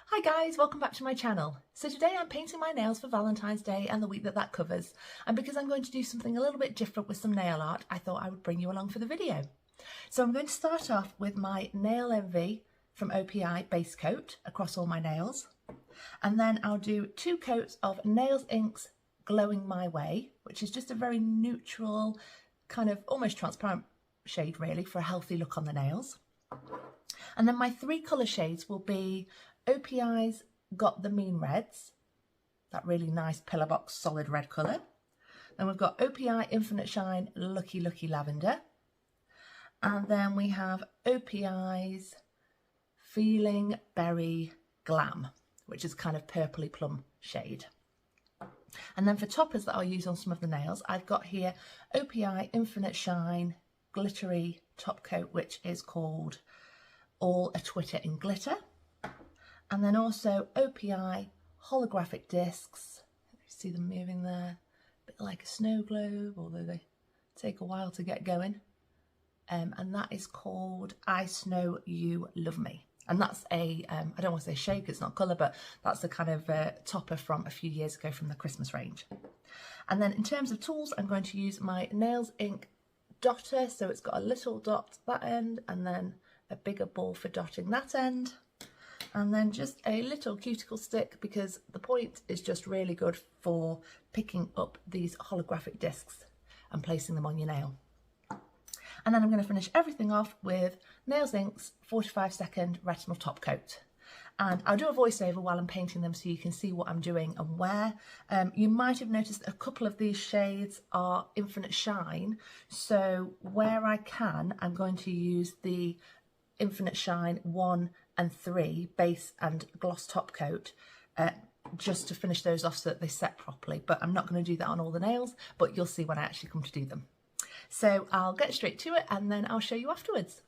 Hi guys, welcome back to my channel. So today I'm painting my nails for Valentine's Day and the week that covers. And because I'm going to do something a little bit different with some nail art, I thought I would bring you along for the video. So I'm going to start off with my Nail Envy from OPI base coat across all my nails. And then I'll do 2 coats of Nails Inks Glowing My Way, which is just a very neutral, kind of almost transparent shade really for a healthy look on the nails. And then my 3 colour shades will be OPI's Got the Mean Reds, that really nice pillar box solid red colour. Then we've got OPI Infinite Shine Lucky Lucky Lavender. And then we have OPI's Feeling Berry Glam, which is kind of purpley plum shade. And then for toppers that I'll use on some of the nails, I've got here OPI Infinite Shine Glittery Top Coat, which is called All a Twitter in Glitter. And then also OPI holographic discs. You see them moving there, a bit like a snow globe, although they take a while to get going. And that is called I Snow You Love Me. And that's a, I don't want to say shade, it's not colour, but that's the kind of topper from a few years ago from the Christmas range. And then in terms of tools, I'm going to use my Nails Ink dotter. So it's got a little dot that end and then a bigger ball for dotting that end. And then just a little cuticle stick, because the point is just really good for picking up these holographic discs and placing them on your nail. And then I'm going to finish everything off with Nails Inks 45-second retinol top coat. And I'll do a voiceover while I'm painting them so you can see what I'm doing and where. You might have noticed a couple of these shades are Infinite Shine. So where I can, I'm going to use the Infinite Shine 1 and 3 base and gloss top coat just to finish those off so that they set properly. But I'm not going to do that on all the nails, but you'll see when I actually come to do them. So I'll get straight to it and then I'll show you afterwards.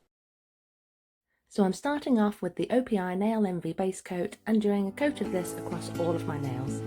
So I'm starting off with the OPI Nail Envy base coat and doing a coat of this across all of my nails.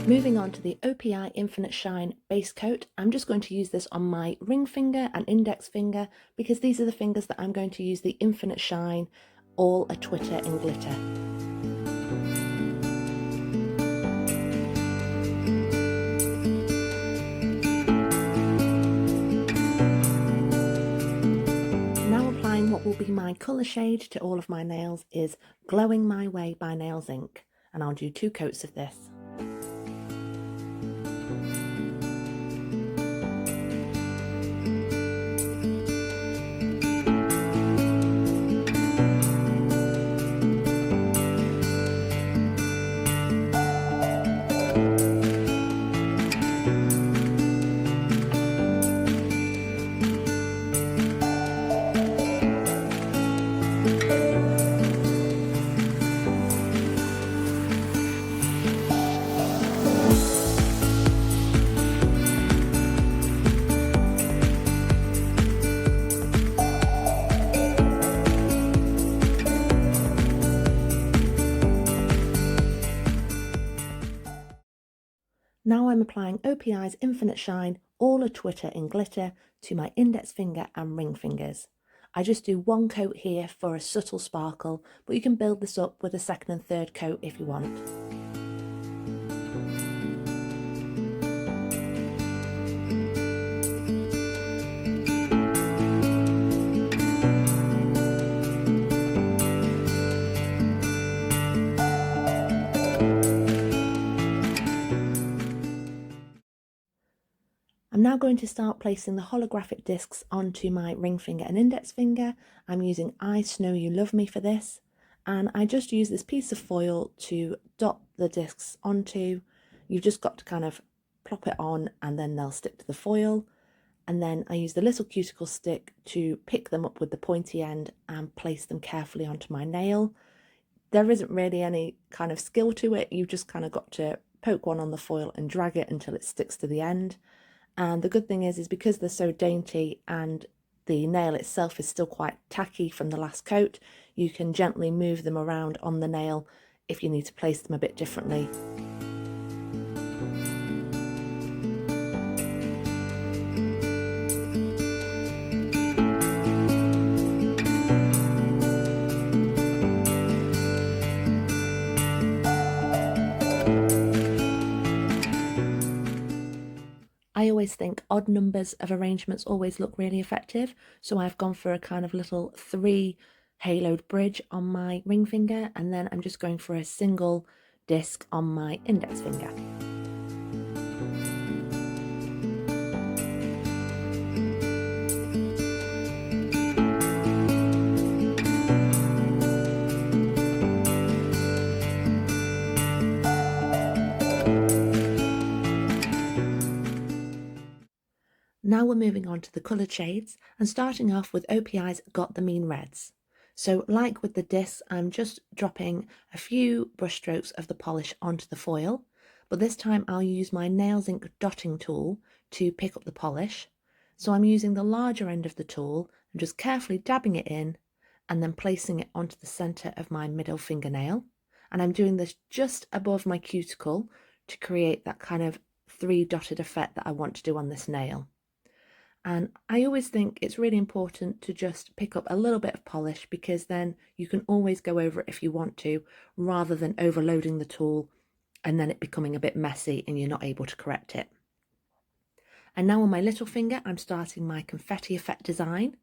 Moving on to the OPI Infinite Shine base coat, I'm just going to use this on my ring finger and index finger because these are the fingers that I'm going to use the Infinite Shine All a Twitter in Glitter. Now applying what will be my colour shade to all of my nails is Glowing My Way by Nails Ink, and I'll do 2 coats of this. Now I'm applying OPI's Infinite Shine All a Twitter in Glitter to my index finger and ring fingers. I just do 1 coat here for a subtle sparkle, but you can build this up with a 2nd and 3rd coat if you want. I'm now going to start placing the holographic discs onto my ring finger and index finger. I'm using I Snow You Love Me for this, and I just use this piece of foil to dot the discs onto. You've just got to kind of plop it on and then they'll stick to the foil. And then I use the little cuticle stick to pick them up with the pointy end and place them carefully onto my nail. There isn't really any kind of skill to it, you've just kind of got to poke one on the foil and drag it until it sticks to the end. And the good thing is because they're so dainty and the nail itself is still quite tacky from the last coat, you can gently move them around on the nail if you need to place them a bit differently. I always think odd numbers of arrangements always look really effective, so I've gone for a kind of little 3 haloed bridge on my ring finger, and then I'm just going for a single disc on my index finger. Now we're moving on to the coloured shades and starting off with OPI's Got the Mean Reds. So like with the discs, I'm just dropping a few brush strokes of the polish onto the foil, but this time I'll use my Nails Ink dotting tool to pick up the polish. So I'm using the larger end of the tool and just carefully dabbing it in and then placing it onto the centre of my middle fingernail. And I'm doing this just above my cuticle to create that kind of 3 dotted effect that I want to do on this nail. And I always think it's really important to just pick up a little bit of polish, because then you can always go over it if you want to, rather than overloading the tool and then it becoming a bit messy and you're not able to correct it. And now on my little finger, I'm starting my confetti effect design,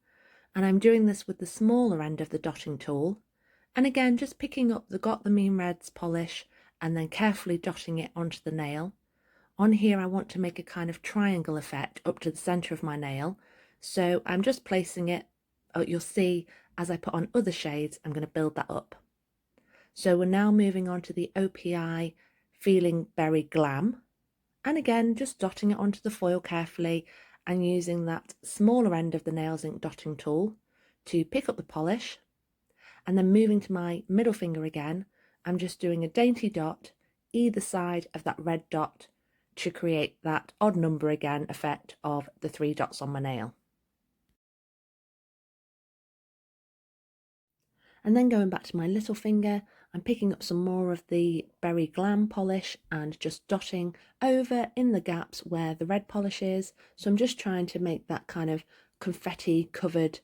and I'm doing this with the smaller end of the dotting tool. And again, just picking up the Got the Mean Reds polish and then carefully dotting it onto the nail. On here, I want to make a kind of triangle effect up to the centre of my nail. So I'm just placing it, you'll see as I put on other shades, I'm going to build that up. So we're now moving on to the OPI Feeling Berry Glam. And again, just dotting it onto the foil carefully and using that smaller end of the Nails Ink dotting tool to pick up the polish. And then moving to my middle finger again, I'm just doing a dainty dot either side of that red dot to create that odd number again effect of the 3 dots on my nail. And then going back to my little finger, I'm picking up some more of the Berry Glam polish and just dotting over in the gaps where the red polish is. So I'm just trying to make that kind of confetti covered,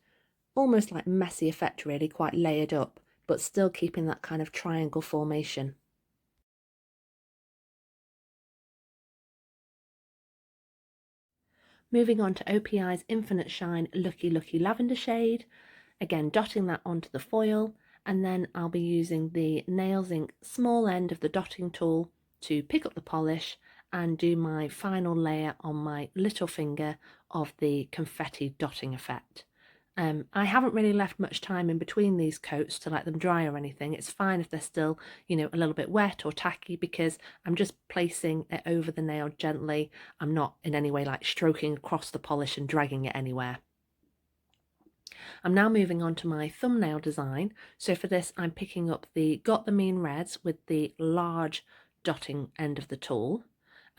almost like messy effect really, quite layered up, but still keeping that kind of triangle formation. Moving on to OPI's Infinite Shine Lucky Lucky Lavender shade, again dotting that onto the foil, and then I'll be using the Nails Ink small end of the dotting tool to pick up the polish and do my final layer on my little finger of the confetti dotting effect. I haven't really left much time in between these coats to let them dry or anything. It's fine if they're still, a little bit wet or tacky, because I'm just placing it over the nail gently. I'm not in any way like stroking across the polish and dragging it anywhere. I'm now moving on to my thumbnail design. So for this, I'm picking up the Got the Mean Reds with the large dotting end of the tool.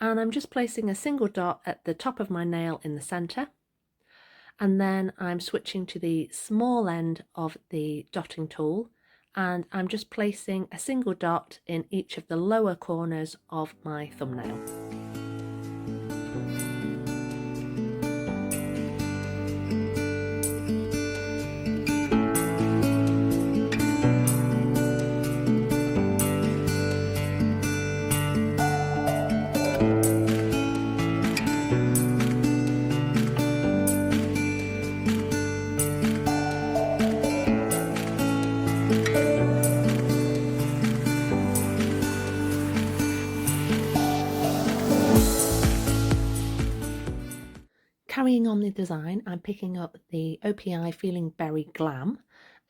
And I'm just placing a single dot at the top of my nail in the centre. And then I'm switching to the small end of the dotting tool, and I'm just placing a single dot in each of the lower corners of my thumbnail. Carrying on the design, I'm picking up the OPI Feeling Berry Glam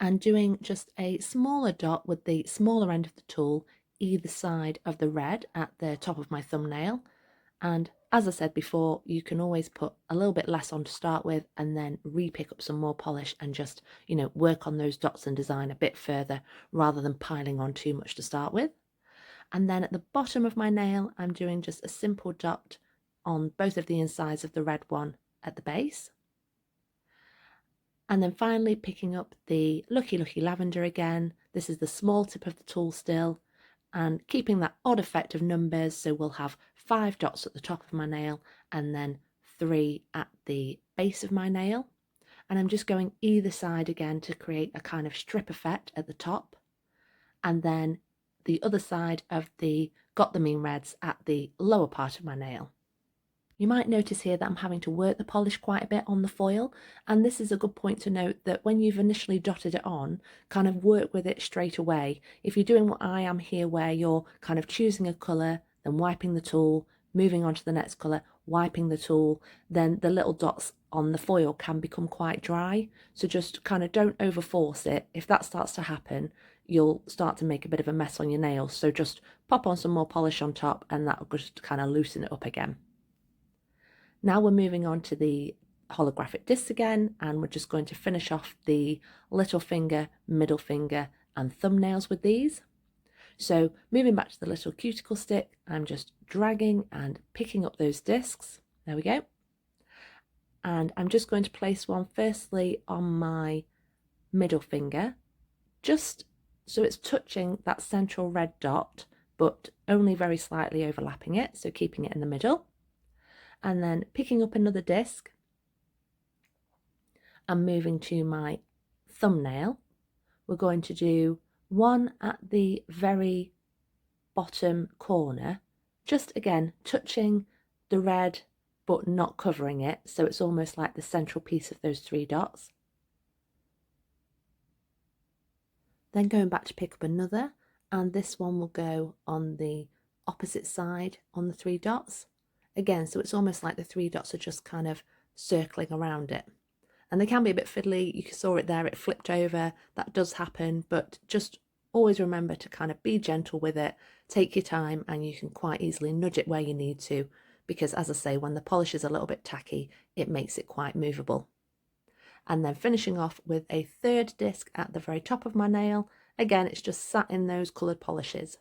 and doing just a smaller dot with the smaller end of the tool either side of the red at the top of my thumbnail. And as I said before, you can always put a little bit less on to start with and then re-pick up some more polish and just, work on those dots and design a bit further rather than piling on too much to start with. And then at the bottom of my nail, I'm doing just a simple dot on both of the insides of the red one at the base. And then finally picking up the Lucky Lucky Lavender again. This is the small tip of the tool still, and keeping that odd effect of numbers. So we'll have 5 dots at the top of my nail and then 3 at the base of my nail. And I'm just going either side again to create a kind of strip effect at the top. And then the other side of the Got the Mean Reds at the lower part of my nail. You might notice here that I'm having to work the polish quite a bit on the foil, and this is a good point to note that when you've initially dotted it on, kind of work with it straight away. If you're doing what I am here, where you're kind of choosing a colour, then wiping the tool, moving on to the next colour, wiping the tool, then the little dots on the foil can become quite dry. So just kind of don't overforce it. If that starts to happen, you'll start to make a bit of a mess on your nails. So just pop on some more polish on top and that'll just kind of loosen it up again. Now we're moving on to the holographic discs again, and we're just going to finish off the little finger, middle finger and thumbnails with these. So moving back to the little cuticle stick, I'm just dragging and picking up those discs. There we go. And I'm just going to place one firstly on my middle finger, just so it's touching that central red dot, but only very slightly overlapping it, so keeping it in the middle. And then picking up another disc and moving to my thumbnail. We're going to do one at the very bottom corner, just again touching the red but not covering it, so it's almost like the central piece of those 3 dots. Then going back to pick up another, and this one will go on the opposite side on the 3 dots. Again, so it's almost like the 3 dots are just kind of circling around it. And they can be a bit fiddly. You saw it there, it flipped over. That does happen, but just always remember to kind of be gentle with it. Take your time and you can quite easily nudge it where you need to, because as I say, when the polish is a little bit tacky, it makes it quite movable. And then finishing off with a 3rd disc at the very top of my nail. Again, it's just sat in those coloured polishes.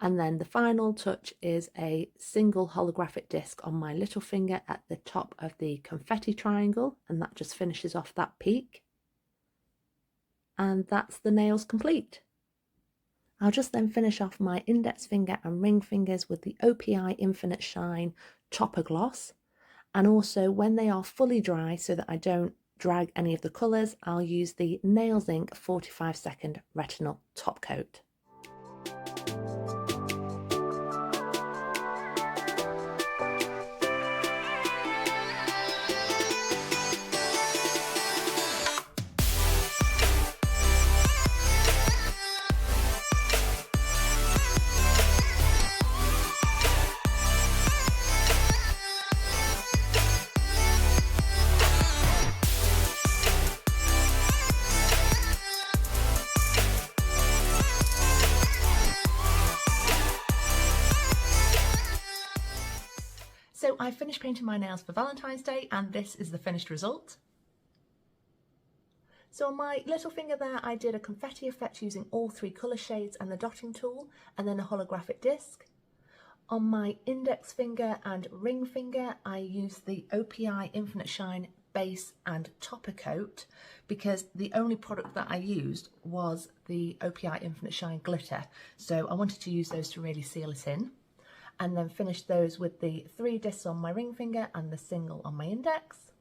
And then the final touch is a single holographic disc on my little finger at the top of the confetti triangle, and that just finishes off that peak. And that's the nails complete. I'll just then finish off my index finger and ring fingers with the OPI Infinite Shine Topper Gloss. And also when they are fully dry, so that I don't drag any of the colours, I'll use the Nails Ink 45-second Retinol Top Coat. So I finished painting my nails for Valentine's Day, and this is the finished result. So on my little finger there, I did a confetti effect using all 3 colour shades and the dotting tool, and then a holographic disc. On my index finger and ring finger, I used the OPI Infinite Shine base and topper coat, because the only product that I used was the OPI Infinite Shine glitter. So I wanted to use those to really seal it in. And then finish those with the 3 discs on my ring finger and the single on my index.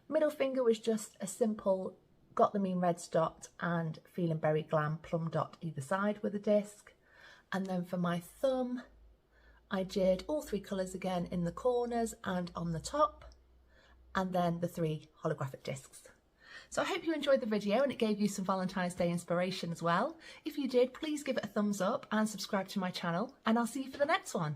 Middle finger was just a simple Got the Mean Reds dot and Feeling Berry Glam plum dot either side with a disc. And then for my thumb, I did all 3 colours again in the corners and on the top, and then the 3 holographic discs. So I hope you enjoyed the video and it gave you some Valentine's Day inspiration as well. If you did, please give it a thumbs up and subscribe to my channel, and I'll see you for the next one.